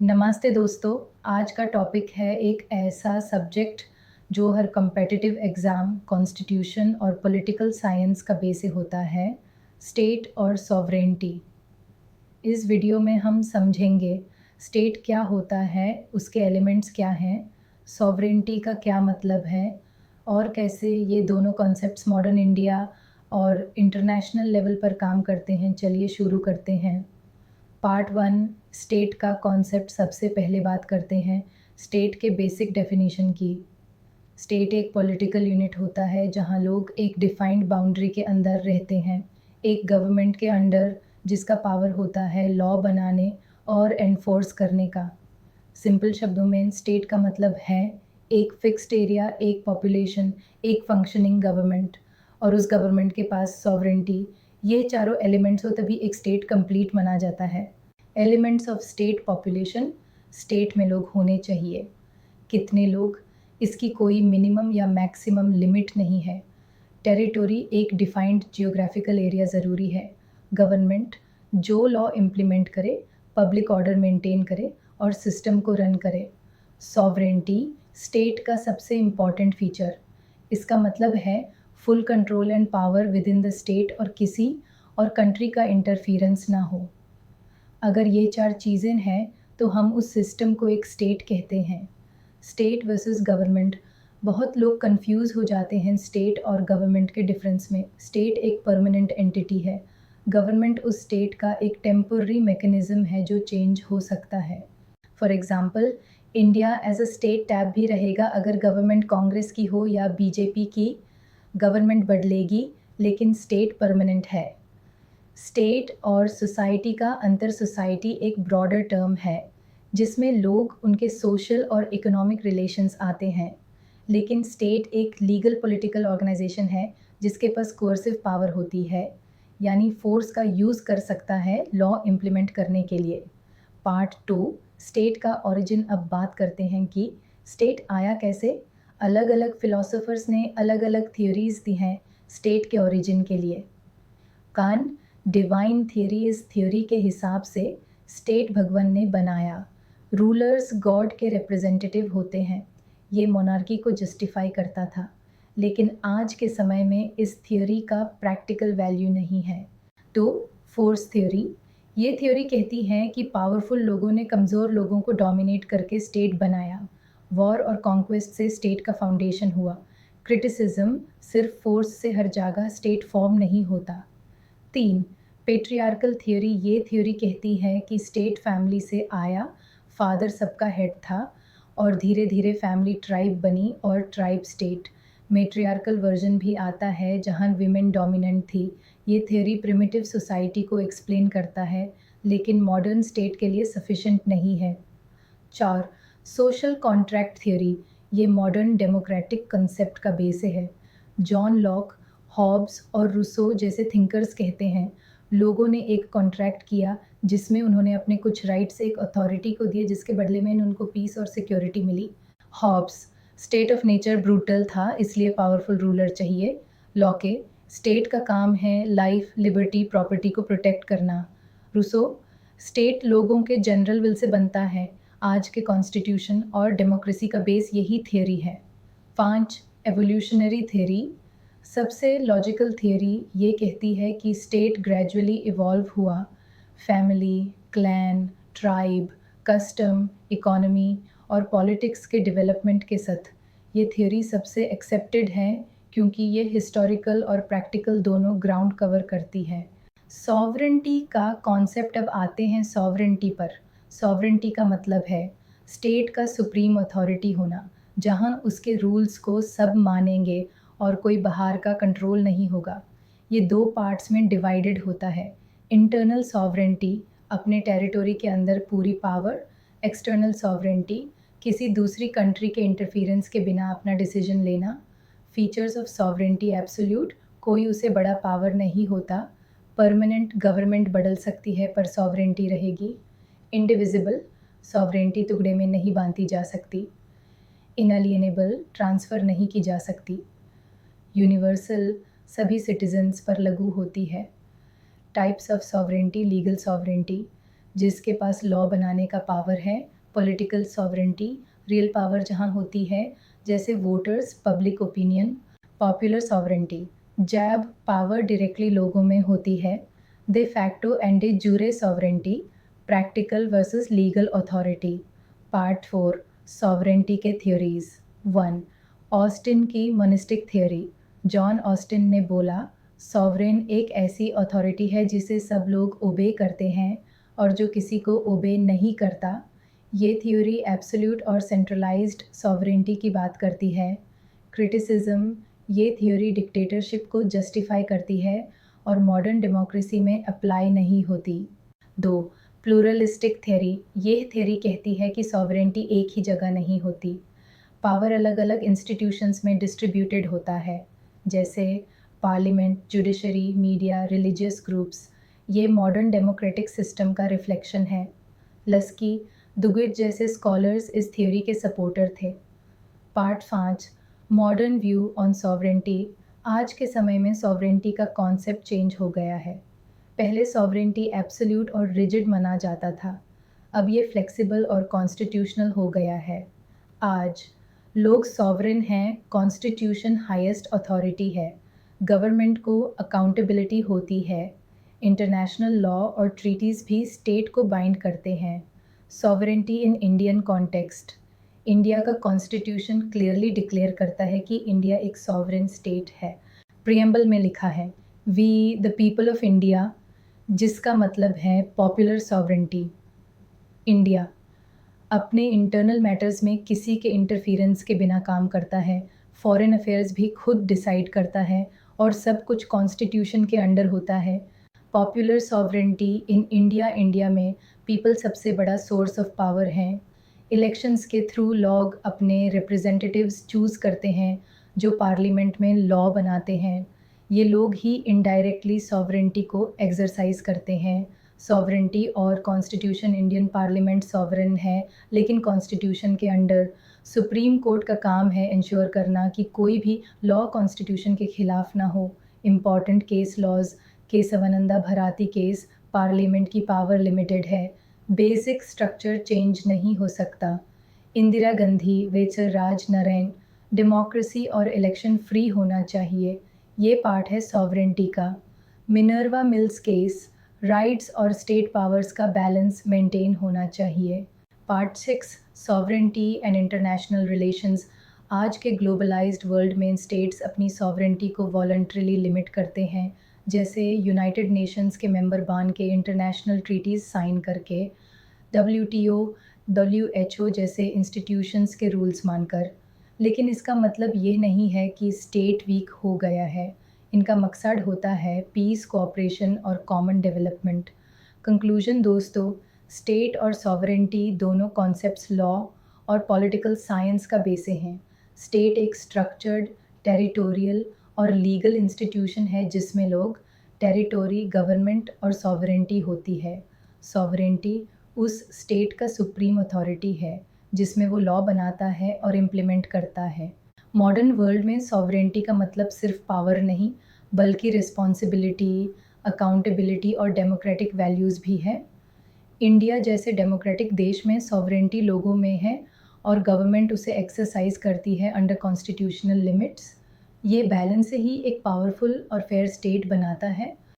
नमस्ते दोस्तों, आज का टॉपिक है एक ऐसा सब्जेक्ट जो हर कॉम्पिटिटिव एग्ज़ाम, कॉन्स्टिट्यूशन और पॉलिटिकल साइंस का बेस होता है, स्टेट और सॉवरेनिटी। इस वीडियो में हम समझेंगे स्टेट क्या होता है, उसके एलिमेंट्स क्या हैं, सॉवरेनिटी का क्या मतलब है और कैसे ये दोनों कॉन्सेप्ट्स मॉडर्न इंडिया और इंटरनेशनल लेवल पर काम करते हैं। चलिए शुरू करते हैं। पार्ट 1 स्टेट का कॉन्सेप्ट सबसे पहले बात करते हैं स्टेट के बेसिक डेफिनेशन की। स्टेट एक पॉलिटिकल यूनिट होता है जहां लोग एक डिफाइंड बाउंड्री के अंदर रहते हैं, एक गवर्नमेंट के अंडर जिसका पावर होता है लॉ बनाने और एनफोर्स करने का। सिंपल शब्दों में स्टेट का मतलब है एक फिक्स्ड एरिया, एक पॉपुलेशन, एक फंक्शनिंग गवर्नमेंट और उस गवर्नमेंट के पास सॉवरेनिटी। ये चारों एलिमेंट्स हो तभी एक स्टेट कंप्लीट माना जाता है। Elements of state: population, state में लोग होने चाहिए। कितने लोग, इसकी कोई मिनिमम या मैक्सिमम लिमिट नहीं है। टेरिटोरी, एक डिफाइंड जियोग्राफिकल एरिया ज़रूरी है। गवर्नमेंट, जो लॉ इम्प्लीमेंट करे, पब्लिक ऑर्डर मेंटेन करे और सिस्टम को रन करे। सॉवरेनिटी, स्टेट का सबसे इम्पॉर्टेंट फीचर। इसका मतलब है full control and power with in the state और किसी और कंट्री का इंटरफियरेंस ना हो। अगर ये चार चीज़ें हैं तो हम उस सिस्टम को एक स्टेट कहते हैं। स्टेट वर्सेस गवर्नमेंट: बहुत लोग कंफ्यूज हो जाते हैं स्टेट और गवर्नमेंट के डिफरेंस में। स्टेट एक परमानेंट एंटिटी है, गवर्नमेंट उस स्टेट का एक टेम्पररी मैकेनिज्म है जो चेंज हो सकता है। For example, India as a state टैब भी रहेगा अगर गवर्नमेंट कांग्रेस की हो या बीजेपी की। गवर्नमेंट बदलेगी लेकिन स्टेट परमानेंट है। स्टेट और सोसाइटी का अंतर: सोसाइटी एक ब्रॉडर टर्म है जिसमें लोग, उनके सोशल और इकोनॉमिक रिलेशंस आते हैं, लेकिन स्टेट एक लीगल पॉलिटिकल ऑर्गेनाइजेशन है जिसके पास कोर्सिव पावर होती है, यानी फोर्स का यूज़ कर सकता है लॉ इम्प्लीमेंट करने के लिए। पार्ट 2 स्टेट का ओरिजिन। अब बात करते हैं कि स्टेट आया कैसे। अलग अलग फिलोसोफर्स ने अलग अलग थ्योरीज दी हैं स्टेट के ओरिजिन के लिए। कान डिवाइन थियरी, इस थ्योरी के हिसाब से स्टेट भगवान ने बनाया। रूलर्स गॉड के रिप्रेजेंटेटिव होते हैं। ये मोनार्की को जस्टिफाई करता था, लेकिन आज के समय में इस थ्योरी का प्रैक्टिकल वैल्यू नहीं है। तो फोर्स थ्योरी, ये थ्योरी कहती है कि पावरफुल लोगों ने कमज़ोर लोगों को डोमिनेट करके स्टेट बनाया। वॉर और कॉन्क्वेस्ट से स्टेट का फाउंडेशन हुआ। क्रिटिसिज्म: सिर्फ फोर्स से हर जगह स्टेट फॉर्म नहीं होता। 3 पेट्रियार्कल थ्योरी, ये थ्योरी कहती है कि स्टेट फैमिली से आया, फादर सबका हेड था और धीरे धीरे फैमिली ट्राइब बनी और ट्राइब स्टेट। मेट्रियार्कल वर्जन भी आता है जहां विमेन डोमिनेंट थी। ये थ्योरी प्रिमिटिव सोसाइटी को एक्सप्लेन करता है, लेकिन मॉडर्न स्टेट के लिए सफिशेंट नहीं है। 4 सोशल कॉन्ट्रैक्ट थ्योरी, ये मॉडर्न डेमोक्रेटिक कंसेप्ट का बेस है। जॉन लॉक, हॉब्स और रूसो जैसे थिंकर्स कहते हैं लोगों ने एक कॉन्ट्रैक्ट किया जिसमें उन्होंने अपने कुछ राइट्स एक अथॉरिटी को दिए जिसके बदले में उनको पीस और सिक्योरिटी मिली। Hobbes: state of nature brutal था इसलिए पावरफुल रूलर चाहिए। लॉके: स्टेट का काम है लाइफ, लिबर्टी, प्रॉपर्टी को प्रोटेक्ट करना। रूसो: स्टेट लोगों के जनरल विल से बनता है। आज के कॉन्स्टिट्यूशन और डेमोक्रेसी का बेस यही थियरी है। 5 एवोल्यूशनरी थियरी, सबसे लॉजिकल थियरी, ये कहती है कि स्टेट ग्रेजुअली इवॉल्व हुआ। Family, clan, tribe, custom, economy और पॉलिटिक्स के डेवलपमेंट के साथ। ये थियरी सबसे एक्सेप्टेड है क्योंकि ये हिस्टोरिकल और प्रैक्टिकल दोनों ग्राउंड कवर करती है। सॉवरेनिटी का कॉन्सेप्ट। अब आते हैं सॉवरेनिटी पर। सॉवरेनिटी का मतलब है स्टेट का सुप्रीम अथॉरिटी होना, जहां उसके रूल्स को सब मानेंगे और कोई बाहर का कंट्रोल नहीं होगा। ये 2 पार्ट्स में डिवाइडेड होता है। इंटरनल सॉवरेनिटी, अपने टेरिटोरी के अंदर पूरी पावर। एक्सटर्नल सॉवरेनिटी, किसी दूसरी कंट्री के इंटरफेरेंस के बिना अपना डिसीजन लेना। फीचर्स ऑफ सॉवरेनिटी: एब्सोल्यूट, कोई उसे बड़ा पावर नहीं होता। परमानेंट, गवर्नमेंट बदल सकती है पर सॉवरेनिटी रहेगी। इंडिविजिबल, सॉवरेनिटी टुकड़े में नहीं बांधी जा सकती। इनएलिएनेबल, ट्रांसफ़र नहीं की जा सकती। यूनिवर्सल, सभी सिटीजन्स पर लागू होती है। Types of sovereignty: legal sovereignty, जिसके पास लॉ बनाने का पावर है। पॉलिटिकल सॉवरेंटी, रियल पावर जहाँ होती है, जैसे voters, public opinion. Popular sovereignty, जब पावर डायरेक्टली लोगों में होती है। De facto and de jure sovereignty, practical versus legal authority. Part 4, sovereignty के थ्योरीज। 1, ऑस्टिन की मोनिस्टिक थ्योरी। जॉन ऑस्टिन ने बोला, सॉवरेन एक ऐसी अथॉरिटी है जिसे सब लोग ओबे करते हैं और जो किसी को ओबे नहीं करता। ये थ्योरी एब्सोल्यूट और सेंट्रलाइज्ड सॉवरेंटी की बात करती है। क्रिटिसिज्म, ये थ्योरी डिक्टेटरशिप को जस्टिफाई करती है और मॉडर्न डेमोक्रेसी में अप्लाई नहीं होती। 2, प्लूरलिस्टिक थ्योरी। ये थ्योरी कहती है कि सॉवरेंटी एक ही जगह नहीं होती। पावर अलग अलग इंस्टीट्यूशंस में डिस्ट्रीब्यूटेड होता है, जैसे parliament, judiciary, media, religious groups. ये मॉडर्न डेमोक्रेटिक सिस्टम का रिफ्लेक्शन है। लस्की, दुगिट जैसे स्कॉलर्स इस थ्योरी के सपोर्टर थे। Part 5, modern view on sovereignty. आज के समय में सॉवरेंटी का कॉन्सेप्ट चेंज हो गया है। पहले सॉवरेंटी एब्सोल्यूट और रिजिड माना जाता था, अब ये फ्लेक्सिबल और कॉन्स्टिट्यूशनल हो गया है। आज लोग सॉवरेन हैं, कॉन्स्टिट्यूशन हाईएस्ट अथॉरिटी है, गवर्नमेंट को अकाउंटेबिलिटी होती है, इंटरनेशनल लॉ और ट्रीटीज़ भी स्टेट को बाइंड करते हैं। Sovereignty in Indian context. India का कॉन्स्टिट्यूशन क्लियरली डिक्लेयर करता है कि इंडिया एक सॉवरेन स्टेट है। प्रियम्बल में लिखा है, we the people of India, जिसका मतलब है पॉपुलर सॉवरेंटी। इंडिया अपने इंटरनल मैटर्स में किसी के इंटरफेरेंस के बिना काम करता है, फॉरेन अफेयर्स भी खुद डिसाइड करता है और सब कुछ कॉन्स्टिट्यूशन के अंडर होता है। Popular sovereignty in India, India में पीपल सबसे बड़ा सोर्स ऑफ पावर हैं। इलेक्शंस के थ्रू लोग अपने रिप्रेजेंटेटिव्स चूज़ करते हैं जो पार्लियामेंट में लॉ बनाते हैं। ये लोग ही इनडायरेक्टली सॉवरेंटी को एक्सरसाइज करते हैं। सॉवरेंटी और कॉन्स्टिट्यूशन, इंडियन पार्लियामेंट सॉवरेन है, लेकिन कॉन्स्टिट्यूशन के अंडर। सुप्रीम कोर्ट का काम है इंश्योर करना कि कोई भी लॉ कॉन्स्टिट्यूशन के खिलाफ ना हो। Important case laws, Kesavananda Bharati case, parliament की पावर लिमिटेड है, बेसिक स्ट्रक्चर चेंज नहीं हो सकता। इंदिरा गांधी वेचर राज नारायण, डेमोक्रेसी और इलेक्शन फ्री होना चाहिए, ये पार्ट है सॉवरेंटी का। मिनर्वा मिल्स केस, राइट्स और स्टेट पावर्स का बैलेंस मेंटेन होना चाहिए। Part 6, sovereignty and international relations. आज के ग्लोबलाइज्ड वर्ल्ड में स्टेट्स अपनी सॉवरेंटी को वॉलंटरीली लिमिट करते हैं, जैसे यूनाइटेड नेशंस के मेंबर बन के, इंटरनेशनल ट्रीटीज़ साइन करके, WTO, WHO जैसे इंस्टीट्यूशंस के रूल्स मानकर। लेकिन इसका मतलब ये नहीं है कि स्टेट वीक हो गया है। इनका मकसद होता है पीस, कोऑपरेशन और कॉमन डेवलपमेंट। कंक्लूजन दोस्तों, स्टेट और सॉवरेंटी दोनों कॉन्सेप्ट्स लॉ और पॉलिटिकल साइंस का बेसे हैं। स्टेट एक स्ट्रक्चर्ड, टेरिटोरियल और लीगल इंस्टीट्यूशन है जिसमें लोग, टेरिटोरी, गवर्नमेंट और सॉवरेंटी होती है। सॉवरेंटी उस स्टेट का सुप्रीम अथॉरिटी है जिसमें वो लॉ बनाता है और इम्प्लीमेंट करता है। मॉडर्न वर्ल्ड में सॉवरेंटी का मतलब सिर्फ पावर नहीं, बल्कि रिस्पॉन्सिबिलिटी, अकाउंटेबिलिटी और डेमोक्रेटिक वैल्यूज़ भी है। इंडिया जैसे डेमोक्रेटिक देश में सॉवरेंटी लोगों में है और गवर्नमेंट उसे एक्सरसाइज करती है अंडर कॉन्स्टिट्यूशनल लिमिट्स। ये बैलेंस से ही एक पावरफुल और फेयर स्टेट बनाता है।